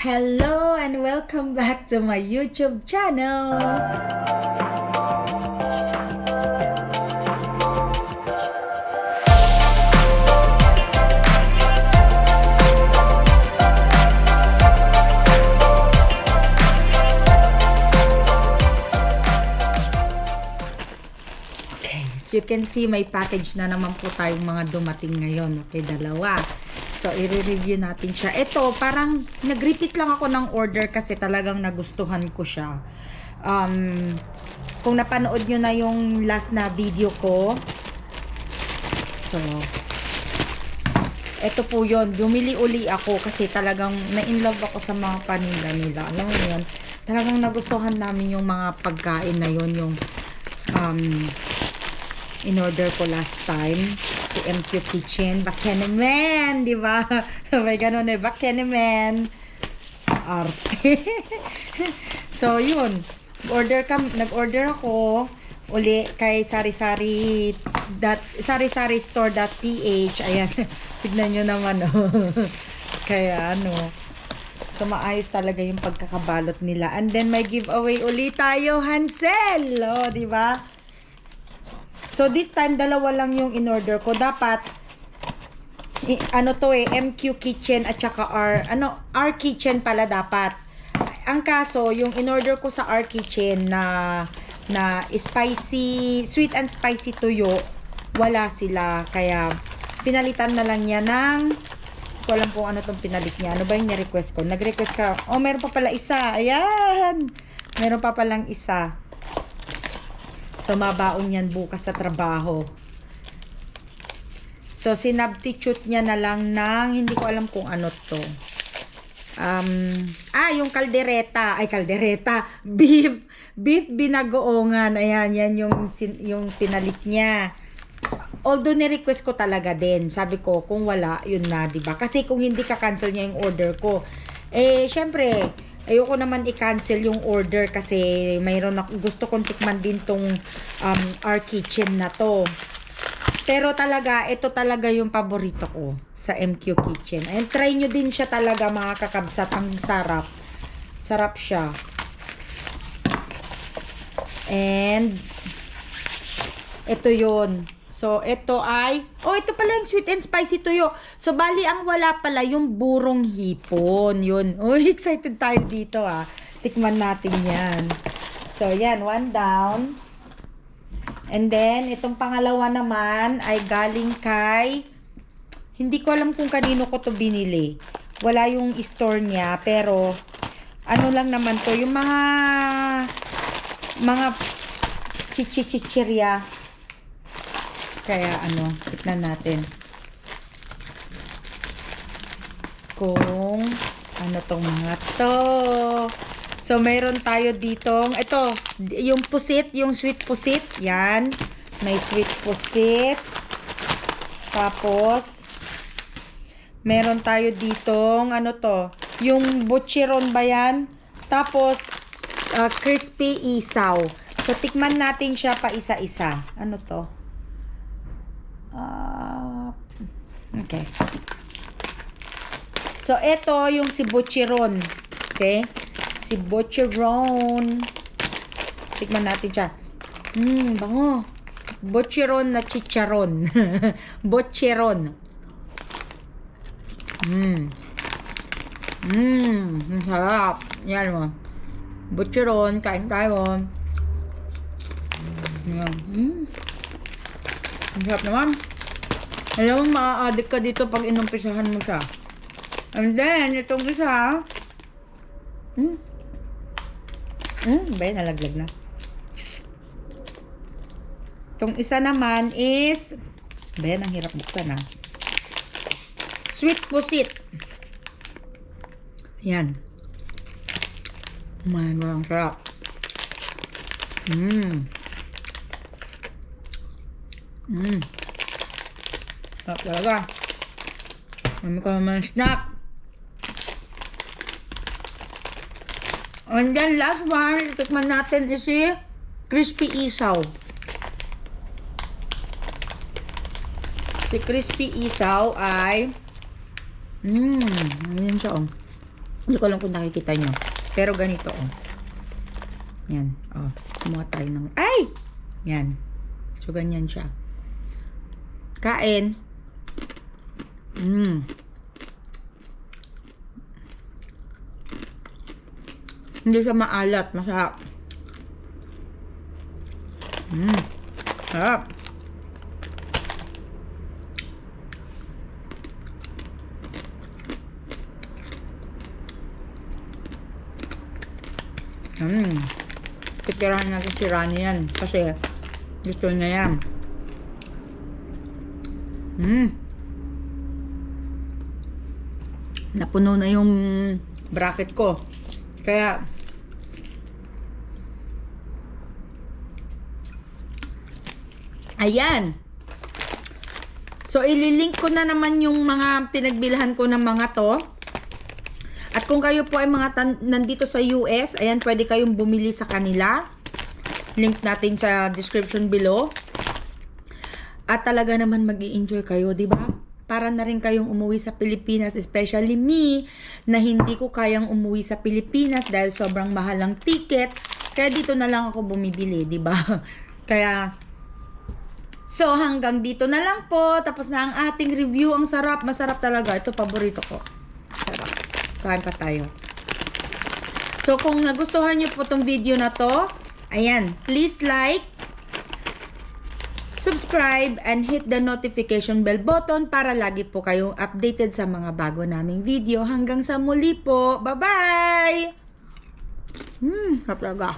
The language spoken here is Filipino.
Hello and welcome back to my YouTube channel. Okay, as you can see, may package na naman po tayong mga dumating ngayon. Okay, dalawa. So, i-review natin siya. Ito, parang nag-repeat lang ako ng order kasi talagang nagustuhan ko siya. Kung napanood nyo na yung last na video ko. So, ito po yun. Bumili uli ako kasi talagang na-inlove ako sa mga paninda nila. Alam mo yun? Talagang nagustuhan namin yung mga pagkain na yun. Yung in-order ko last time. Si MQ Kitchen, Bakenemen, di ba? May ganun eh, Bakenemen. Arte. So, yun. Nag-order ako uli kay sarisaristore.ph. Ayan. Tignan nyo naman, oh. Kaya, so, maayos talaga yung pagkakabalot nila. And then, may giveaway uli tayo, Hansel. Oh, di ba? So, this time, dalawa lang yung in-order ko. Dapat, MQ Kitchen at saka R Kitchen pala dapat. Ang kaso, yung in-order ko sa R Kitchen na spicy, sweet and spicy tuyo, wala sila. Kaya, pinalitan na lang niya ng, ko alam kung ano tong pinalit niya. Ano ba yung ni-request ko? Nag-request ka, oh, meron pa pala isa. Ayan! Meron pa palang isa. So, mabaon yan bukas sa trabaho. So, sinubstitute niya na lang ng, hindi ko alam kung ano to. Yung kaldereta. Ay, kaldereta. Beef binagoongan. Ayan, yan yung pinalit niya. Although, ni-request ko talaga din. Sabi ko, kung wala, yun na, diba? Kasi kung hindi ka-cancel niya yung order ko. Eh, syempre, ayoko naman i-cancel yung order kasi gusto kong tikman din tong our kitchen na to. Pero talaga, ito talaga yung paborito ko sa MQ Kitchen. And try nyo din siya talaga mga kakabsat. Ang sarap. Sarap siya. And ito yun. So, ito ay, ito pala yung sweet and spicy tuyo. So, bali, ang wala pala yung burong hipon. Yun. Excited tayo dito, ah. Tikman natin yan. So, yan. One down. And then, itong pangalawa naman ay galing kay, hindi ko alam kung kanino ko to binili. Wala yung store niya, pero, ano lang naman to, yung mga chichirya. Kaya tignan natin kung ano tong mga to. So, mayroon tayo ditong, ito, yung pusit, yung sweet pusit, yan. May sweet pusit. Tapos, meron tayo ditong, yung buchiron ba yan? Tapos, crispy isaw. So, tikman natin siya pa isa-isa. Ano to? Okay. So, ito yung si Buchiron. Okay? Si Buchiron. Tikman natin siya. Bango. Buchiron na chicharon. Buchiron. Ang sarap. Yan mo. Buchiron. Kain tayo. Yan. Ang sarap naman. Alam mo, maa-addict ka dito pag inumpisahan mo siya. And then, itong isa. Ba yun, nalaglag na. Itong isa naman is, ba yan, ang hirap buksan, ha. Sweet pusit. Yan. Ang sarap. Sarap talaga. Mami ko naman snack. And then last one, tikman natin is si crispy isaw. Si crispy isaw ay, yan siya, Hindi ko alam kung nakikita nyo. Pero ganito, oh. Yan, oh. Kumuha tayo ng... Ay! Yan. So, ganyan siya. Kain. Hindi siya maalat. Masarap. Sarap. Titirahan natin si Rani yan. Kasi gusto niya yan. Napuno na yung bracket ko. Kaya ayan. So ililink ko na naman yung mga pinagbilhan ko ng mga to. At kung kayo po ay mga nandito sa US, ayan, pwede kayong bumili sa kanila. Link natin sa description below. At talaga naman mag-i-enjoy kayo, di ba? Para na rin kayong umuwi sa Pilipinas, especially me, na hindi ko kayang umuwi sa Pilipinas dahil sobrang mahal ang ticket. Kaya dito na lang ako bumibili, di ba? Kaya, so hanggang dito na lang po. Tapos na ang ating review. Ang sarap, masarap talaga. Ito, paborito ko. Sarap. Kain pa tayo. So, kung nagustuhan nyo po tong video na to, ayan, please like, subscribe, and hit the notification bell button para lagi po kayong updated sa mga bago naming video. Hanggang sa muli po. Bye-bye! Sarap talaga.